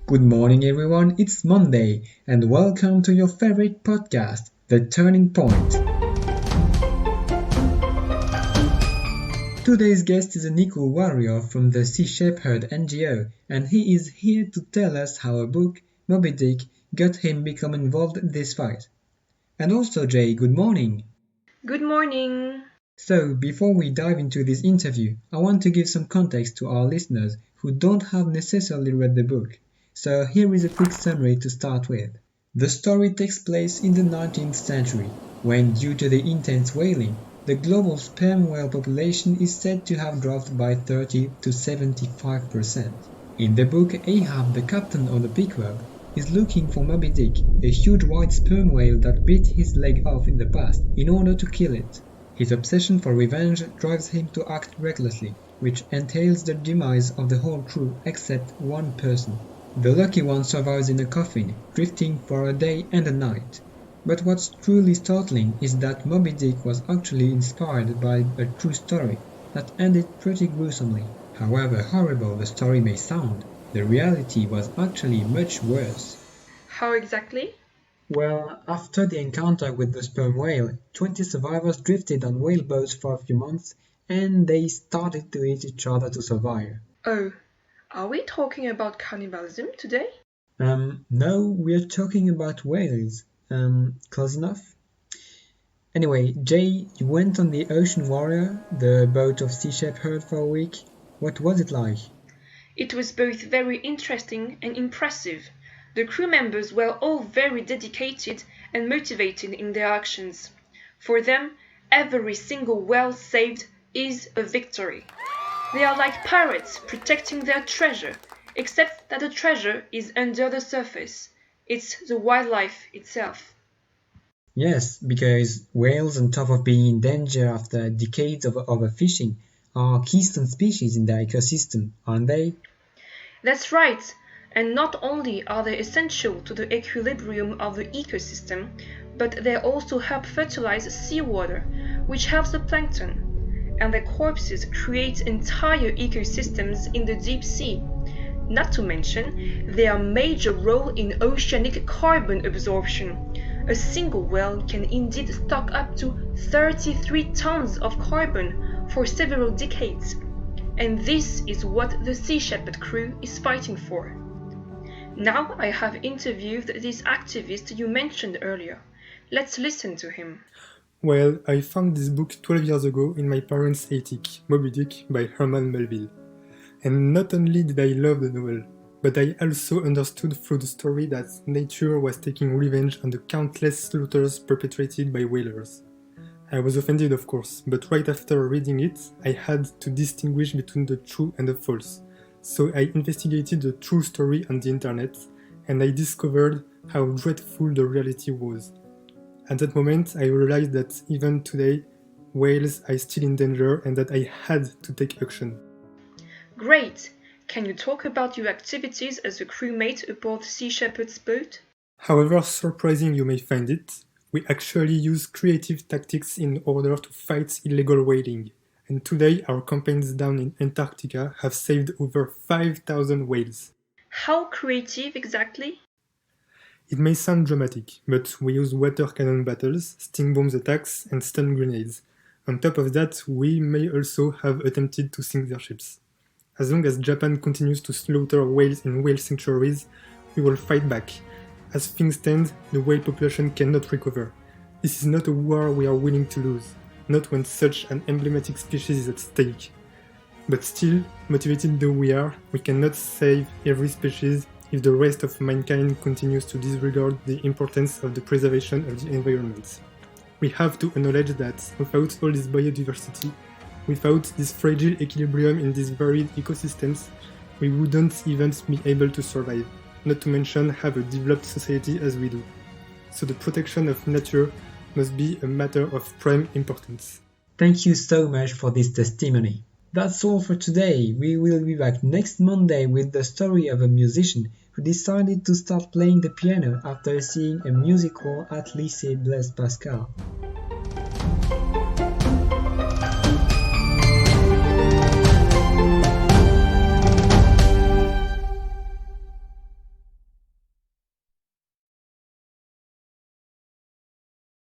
Good morning everyone, it's Monday and welcome to your favorite podcast, The Turning Point. Today's guest is an eco warrior from the Sea Shepherd NGO and he is here to tell us how a book, Moby Dick, got him become involved in this fight. And also Jay, good morning. Good morning. So, before we dive into this interview, I want to give some context to our listeners who don't have necessarily read the book. So here is a quick summary to start with. The story takes place in the 19th century, when due to the intense whaling, the global sperm whale population is said to have dropped by 30 to 75%. In the book, Ahab, the captain of the Pequod, is looking for Moby Dick, a huge white sperm whale that bit his leg off in the past, in order to kill it. His obsession for revenge drives him to act recklessly, which entails the demise of the whole crew except one person. The lucky one survives in a coffin, drifting for a day and a night. But what's truly startling is that Moby Dick was actually inspired by a true story that ended pretty gruesomely. However horrible the story may sound, the reality was actually much worse. How exactly? Well, after the encounter with the sperm whale, 20 survivors drifted on whale boats for a few months and they started to eat each other to survive. Oh, are we talking about cannibalism today? No, we're talking about whales. Close enough? Anyway, Jay, you went on the Ocean Warrior, the boat of Sea Shepherd, for a week. What was it like? It was both very interesting and impressive. The crew members were all very dedicated and motivated in their actions. For them, every single whale saved is a victory. They are like pirates protecting their treasure, except that the treasure is under the surface. It's the wildlife itself. Yes, because whales, on top of being in danger after decades of overfishing, are keystone species in the ecosystem, aren't they? That's right. And not only are they essential to the equilibrium of the ecosystem, but they also help fertilize seawater, which helps the plankton. And their corpses create entire ecosystems in the deep sea. Not to mention their major role in oceanic carbon absorption. A single whale can indeed stock up to 33 tons of carbon for several decades. And this is what the Sea Shepherd crew is fighting for. Now I have interviewed this activist you mentioned earlier. Let's listen to him. Well, I found this book 12 years ago in my parents' attic, Moby Dick by Herman Melville. And not only did I love the novel, but I also understood through the story that nature was taking revenge on the countless slaughters perpetrated by whalers. I was offended, of course, but right after reading it, I had to distinguish between the true and the false. So I investigated the true story on the internet, and I discovered how dreadful the reality was. At that moment, I realized that even today, whales are still in danger and that I had to take action. Great! Can you talk about your activities as a crewmate aboard Sea Shepherd's boat? However surprising you may find it, we actually use creative tactics in order to fight illegal whaling. And today, our campaigns down in Antarctica have saved over 5,000 whales. How creative exactly? It may sound dramatic, but we use water cannon battles, sting bombs attacks, and stun grenades. On top of that, we may also have attempted to sink their ships. As long as Japan continues to slaughter whales in whale sanctuaries, we will fight back. As things stand, the whale population cannot recover. This is not a war we are willing to lose, not when such an emblematic species is at stake. But still, motivated though we are, we cannot save every species if the rest of mankind continues to disregard the importance of the preservation of the environment. We have to acknowledge that without all this biodiversity, without this fragile equilibrium in these varied ecosystems, we wouldn't even be able to survive, not to mention have a developed society as we do. So the protection of nature must be a matter of prime importance. Thank you so much for this testimony. That's all for today. We will be back next Monday with the story of a musician who decided to start playing the piano after seeing a musical at Lycée Blaise Pascal.